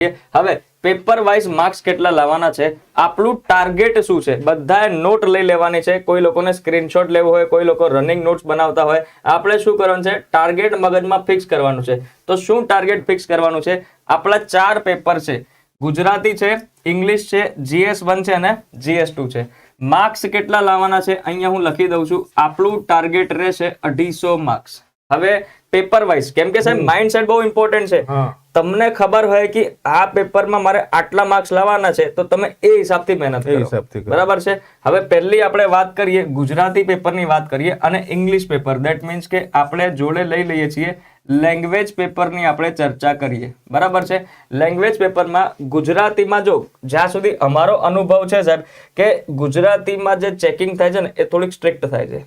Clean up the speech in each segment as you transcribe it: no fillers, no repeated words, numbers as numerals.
હવે paper wise marks કેટલા લાવવાના છે, આપણું ટાર્ગેટ શું છે, બધાએ નોટ લઈ લેવાની છે. કોઈ લોકોને સ્ક્રીનશોટ લેવો હોય, કોઈ લોકો રનિંગ નોટ્સ બનાવતા હોય. આપણે શું કરવાનું છે, ટાર્ગેટ મગજમાં ફિક્સ કરવાનું છે. તો શું ટાર્ગેટ ફિક્સ કરવાનું છે? આપણા 4 પેપર છે, ગુજરાતી છે, ઇંગ્લિશ છે, GS1 છે અને GS2 છે. માર્ક્સ કેટલા લાવવાના છે અહીંયા હું લખી દઉં છું. આપણું ટાર્ગેટ રહેશે 250 માર્ક્સ. હવે પેપર વાઇઝ, કેમ કે સાહેબ માઇન્ડસેટ બહુ ઇમ્પોર્ટન્ટ છે. તમને ખબર હોય કે આ પેપરમાં મારે આટલા માર્ક્સ લાવવાના છે, તો તમે એ હિસાબથી મહેનત કરો. બરાબર છે. હવે પહેલી આપણે વાત કરીએ ગુજરાતી પેપરની વાત કરીએ અને ઇંગ્લિશ પેપર. ધેટ મીન્સ કે આપણે જોડે લઈ લઈએ છીએ લેંગ્વેજ પેપરની આપણે ચર્ચા કરીએ. બરાબર છે. લેંગ્વેજ પેપરમાં ગુજરાતીમાં જો જ્યાં સુધી અમારો અનુભવ છે સાહેબ, કે ગુજરાતીમાં જે ચેકિંગ થાય છે ને એ થોડીક સ્ટ્રિક્ટ થાય છે.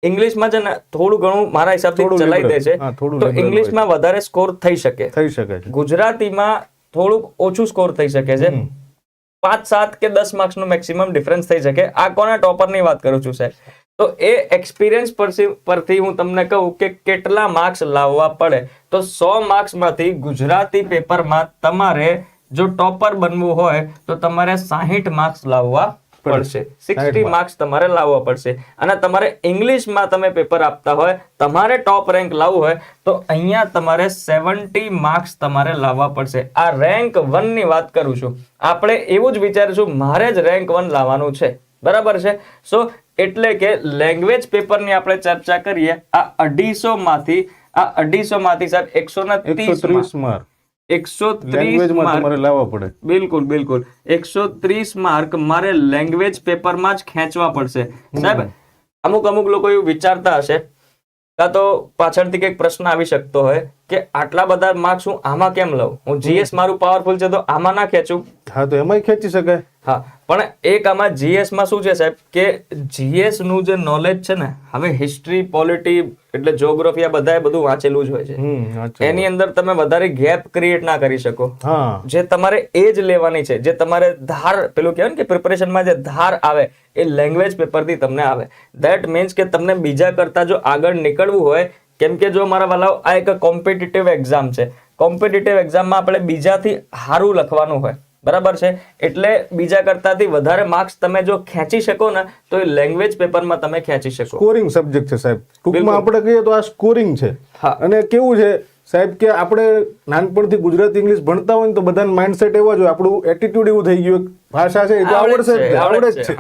ઇંગ્લિશમાં છે ને થોડું ઘણું મારા હિસાબથી ચલાવી દે છે, તો ઇંગ્લિશમાં વધારે સ્કોર થઈ શકે. ગુજરાતીમાં થોડુંક ઓછું સ્કોર થઈ શકે છે. 5, 7 કે 10 માર્ક્સનો મેક્સિમમ ડિફરન્સ થઈ શકે. આ કોના ટોપરની વાત કરું છું સાહેબ? તો એ એક્સપિરિયન્સ પરથી હું તમને કહું કે કેટલા માર્ક્સ લાવવા પડે. તો 100 માર્ક્સમાંથી ગુજરાતી પેપરમાં તમારે જો ટોપર બનવું હોય તો તમારે 60 માર્ક્સ લાવવા પડશે. 60 માર્ક્સ તમારે લાવવા પડશે. અને તમારે ઇંગ્લિશમાં તમે પેપર આપતા હોય, તમારે ટોપ રેન્ક લાવવું હોય, તો અહીંયા તમારે 70 માર્ક્સ તમારે લાવવા પડશે. આ રેન્ક 1 ની વાત કરું છું. આપણે એવું જ વિચારીશું મારે જ રેન્ક 1 લાવવાનું છે. બરાબર છે. સો એટલે કે લેંગ્વેજ પેપરની આપણે ચર્ચા કરીએ. આ 250 માંથી સાહેબ 130 માર્ક 130 માર્ક મારે લાવવા પડે. બિલકુલ 130 માર્ક મારે લેંગ્વેજ પેપરમાં જ ખેંચવા પડશે. સાહેબ અમુક લોકો એવું વિચારતા હશે, કાં તો પાછળથી કંઈક પ્રશ્ન આવી શકતો હોય કે આટલા બધા માર્ક્સ હું આમાં કેમ લઉં? હું GS મારું પાવરફુલ છે તો આમાં ના ખેંચું? હા, તો એમાંય ખેંચી શકાય. હા, પણ એક આમાં GS માં શું છે સાહેબ, કે GS નું જે નોલેજ છે ને, હવે હિસ્ટ્રી, પોલિટી એટલે જ્યોગ્રાફી આ બધાએ બધું વાંચેલું જ હોય છે. એની અંદર તમે વધારે ગેપ ક્રિએટ ના કરી શકો. જે તમારે એ જ લેવાની છે, જે તમારે ધાર પેલું કહેવાય ને કે પ્રિપરેશનમાં જે ધાર આવે એ લેંગ્વેજ પેપરથી તમને આવે. ધેટ મીન્સ કે તમને બીજા કરતા જો આગળ નીકળવું હોય, કેમ કે જો મારા વાલાઓ આ એક કોમ્પિટિટિવ એક્ઝામ છે. કોમ્પિટિટિવ એક્ઝામમાં આપણે બીજાથી સારું લખવાનું હોય. બરાબર છે. એટલે બીજા કરતાથી વધારે માર્ક્સ તમે જો ખેંચી શકો ને, તો એ લેંગ્વેજ પેપરમાં તમે ખેંચી શકો. સ્કોરિંગ સબ્જેક્ટ છે સાહેબ. ટૂંકમાં આપણે કહીએ તો આ સ્કોરિંગ છે. અને કેવું છે સાહેબ કે આપણે નાનપણથી ગુજરાતી ઇંગ્લિશ ભણતા હોય ને તો બધાનું માઇન્ડસેટ એવો જ હોય, આપણું એટીટ્યુડ એવું થઈ ગયું, ભાષા છે એ તો આવડે જ છે,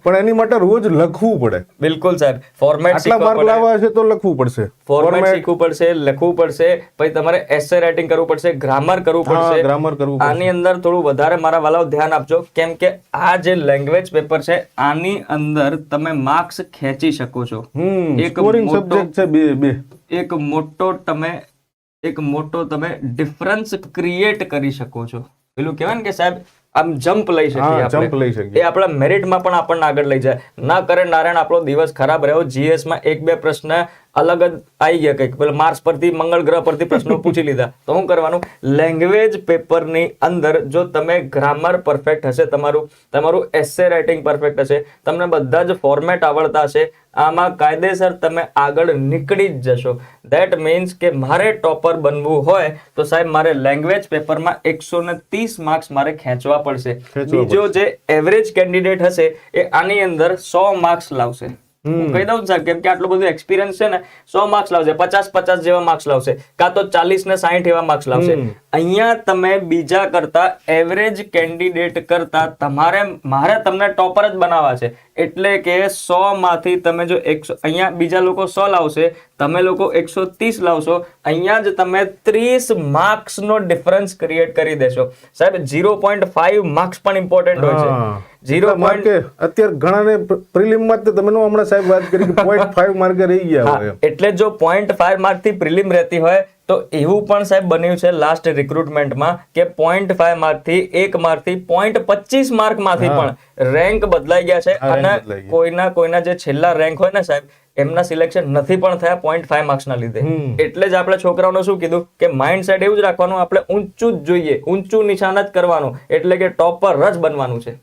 પણ એની માટે રોજ લખવું પડે. બિલકુલ સાહેબ. ફોર્મેટ આટલા માર્ક લાવવા છે તો લખવું પડશે, ફોર્મેટ શીખવું પડશે, લખવું પડશે, પછી તમારે એસે રાઇટિંગ કરવું પડશે, ગ્રામર કરવું પડશે. આની અંદર થોડું વધારે મારા વાલાઓ ધ્યાન આપજો, કેમ કે આ જે લેંગ્વેજ પેપર છે આની અંદર તમે માર્ક્સ ખેંચી શકો છો. એક મોટો તમે ડિફરન્સ ક્રિએટ કરી શકો છો. પેલું કહેવાય ને કે સાહેબ આમ જમ્પ લઈ શકીએ આપણે. એ આપણા મેરિટમાં પણ આપણને આગળ લઈ જાય. ના કરે નારાયણ આપણો દિવસ ખરાબ રહ્યો, GS માં 1-2 પ્રશ્ન અલગ જ આવી ગયા, કંઈક પેલા માર્સ પરથી, મંગળ ગ્રહ પરથી પ્રશ્નો પૂછી લીધા, તો શું કરવાનું? લેંગ્વેજ પેપરની અંદર જો તમે ગ્રામર પરફેક્ટ હશે, તમારું એસે રાઇટિંગ પરફેક્ટ હશે, તમને બધા જ ફોર્મેટ આવડતા હશે, આમાં કાયદેસર તમે આગળ નીકળી જ જશો. ધેટ મીન્સ કે મારે ટોપર બનવું હોય તો સાહેબ મારે લેંગ્વેજ પેપરમાં 130 માર્ક્સ મારે ખેંચવા પડશે. બીજો જે એવરેજ કેન્ડિડેટ હશે એ આની અંદર 100 માર્ક્સ લાવશે. હું કહી દઉં સાહેબ, કેમ કે આટલું બધું એક્સપિરિયન્સ છે ને, 100 માર્ક્સ લાવશે, 50 જેવા માર્ક્સ લાવશે, કાં તો 40 ને 60 એવા માર્ક્સ લાવશે. અહીંયા તમે બીજા કરતા, એવરેજ કેન્ડિડેટ કરતા મારે તમને ટોપર જ બનાવવા છે. એટલે કે 100 માંથી તમે જો અહીંયા બીજા લોકો 100 લાવશે, તમે લોકો 130 લાવશો, અહીંયા જ તમે 30 માર્ક્સ નો ડિફરન્સ ક્રિએટ કરી દેશો. સાહેબ 0.5 માર્ક્સ પણ ઇમ્પોર્ટન્ટ હોય છે. 0. અત્યારે ઘણાને પ્રિલિમમાં તમે હમણાં સાહેબ વાત કરી કે 0.5 માર્કે રહી ગયા હોય. એટલે જો 0.5 માર્ક થી પ્રિલિમ રહેતી હોય તો એવું પણ સાહેબ બન્યું છે લાસ્ટ રિક્રુટમેન્ટમાં કે 0.5 માર્ક થી 1 માર્ક થી 0.25 માર્ક માંથી પણ રેન્ક બદલાઈ ગયા છે. અને કોઈના જે છેલ્લા રેન્ક હોય ને સાહેબ, એમના સિલેક્શન નથી પણ થયા 0.5 માર્ક્સના લીધે. એટલે જ આપણે છોકરાઓને શું કીધું કે માઇન્ડસેટ એવું જ રાખવાનું, આપણે ઊંચું જ જોઈએ, ઊંચું નિશાન જ કરવાનું, એટલે કે ટોપર જ બનવાનું છે.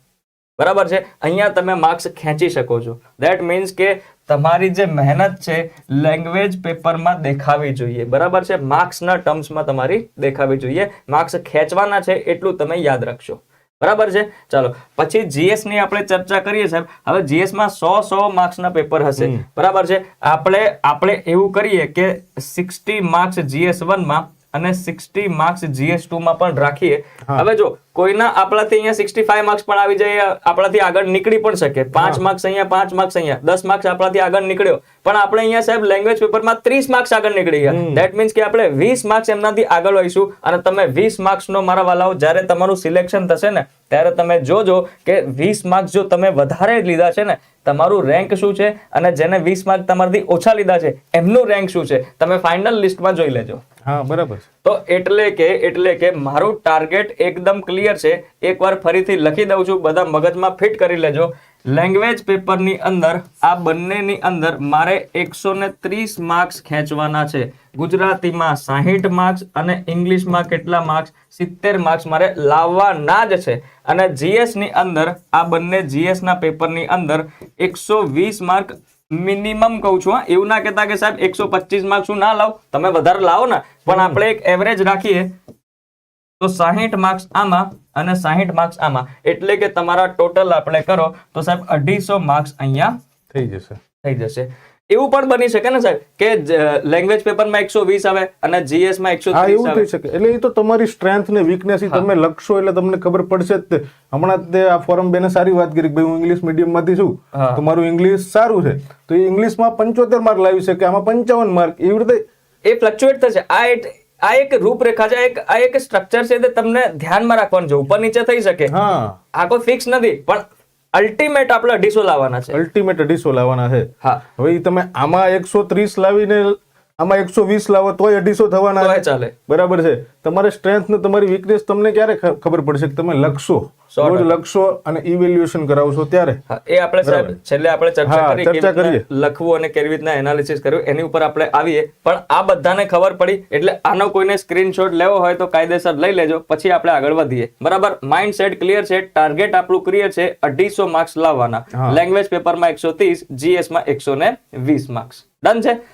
બરાબર છે. અહીંયા તમે માર્ક્સ ખેંચી શકો છો. ધેટ મીન્સ કે તમારી જે મહેનત છે લેંગ્વેજ પેપરમાં દેખાવી જોઈએ, બરાબર છે. માર્ક્સના ટર્મ્સમાં તમારી દેખાવી જોઈએ. માર્ક્સ ખેંચવાના છે એટલું તમે યાદ રાખશો, બરાબર છે. ચાલો પછી જીએસ ની આપણે ચર્ચા કરીએ સાહેબ. હવે જીએસ માં 100 માર્ક્સના પેપર હશે, બરાબર છે. આપણે એવું કરીએ કે 60 માર્ક્સ GS1 માં અને 60 માર્ક્સ GS2 માં પણ રાખીએ. હવે જો કોઈના આપણાથી અહીંયા 65 માર્ક્સ પણ આવી જાય, આપણાથી આગળ નીકળી પણ શકે. 5 માર્ક્સ અહીંયા, 5 માર્ક્સ અહીંયા, 10 માર્ક્સ આપણાથી આગળ નીકળ્યો, પણ આપણે અહીંયા સાહેબ લેંગ્વેજ પેપરમાં 30 માર્ક્સ આગળ નીકળી ગયા. ધેટ મીન્સ કે આપણે 20 માર્ક્સ એમનાથી આગળ હોઈશું. અને તમે 20 માર્ક્સનો મારા વાલાઓ જ્યારે તમારું સિલેક્શન થશે ને ત્યારે તમે જોજો કે 20 માર્ક્સ જો તમે વધારે લીધા છે ને, તમારું રેન્ક શું છે, અને જેને 20 માર્ક તમારાથી ઓછા લીધા છે એમનું રેન્ક શું છે, તમે ફાઇનલ લિસ્ટમાં જોઈ લેજો. હા, બરાબર. તો એટલે કે મારું ટાર્ગેટ એકદમ ક્લિયર છે. એકવાર ફરીથી લખી દઉં છું, બધા મગજમાં ફિટ કરી લેજો. લેંગ્વેજ પેપરની અંદર આ બંનેની અંદર મારે 130 માર્ક્સ ખેંચવાના છે. ગુજરાતીમાં 60 માર્ક્સ અને ઇંગ્લિશમાં કેટલા માર્ક્સ? 70 માર્ક્સ મારે લાવવાના જ છે. અને જીએસ ની અંદર આ બંને જીએસ ના પેપરની અંદર 120 માર્ક મિનિમમ કહું છું. એવું ના કહેતા કે સાહેબ 125 માર્ક્સ શું ના લાવ, તમે વધારે લાવો ને, પણ આપણે એક એવરેજ રાખીએ તો 60 માર્ક્સ આમાં અને 60 માર્ક્સ આમાં, એટલે કે તમારા ટોટલ આપણે કરો તો સાહેબ 250 માર્ક્સ અહીંયા થઈ જશે. એવું પણ બની શકે ને સાહેબ કે લેંગ્વેજ પેપરમાં 120 આવે અને જીએસ માં 130 એવું થઈ શકે. એટલે એ તો તમારી સ્ટ્રેન્થ ને વીકનેસ તમે લખશો એટલે તમને ખબર પડશે જ. હમણાં તે આ ફોરમ બેને સારી વાત કરી કે ભાઈ હું ઇંગ્લિશ મીડિયમ માંથી છું, તમારું ઇંગ્લિશ સારું છે તો એ ઇંગ્લિશમાં 75 માર્ક લાવી શકે, આમાં 55 માર્ક, એવી રીતે એ ફ્લક્ચ્યુએટ થશે. આ એક રૂપરેખા છે, આ એક સ્ટ્રક્ચર છે, તે તમને ધ્યાનમાં રાખવાનું છે. ઉપર નીચે થઈ શકે, આ કોઈ ફિક્સ નથી, પણ અલ્ટિમેટ આપણે 250 લાવવાના છે. અલ્ટિમેટ 250 લાવવાના છે. હા, હવે તમે આમાં 130 લાવીને આમાં 120 લાવો તોય 250 થવાના છે, ચાલે, બરાબર છે. તમારે સ્ટ્રેન્થ ને તમારી વીકનેસ તમને ક્યારે ખબર પડશે કે તમે લખશો, રોજ લખશો અને ઇવેલ્યુએશન કરાવશો ત્યારે. એ આપણે સાહેબ છેલ્લે આપણે ચર્ચા કરીએ લખવું અને કેવી રીતના એનાલિસિસ કરવું એની ઉપર આપણે આવીએ. પણ આ બધાને ખબર પડી એટલે આનો કોઈને સ્ક્રીનશોટ લેવો હોય તો કાયદેસર લઈ લેજો, પછી આપણે આગળ વધીએ. બરાબર, માઇન્ડ સેટ ક્લિયર છે, ટાર્ગેટ આપણું ક્લિયર છે, 250 માર્ક્સ લાવવાના. લેંગ્વેજ પેપરમાં 130, જીએસ માં 120 માર્ક્સ. ડન છે.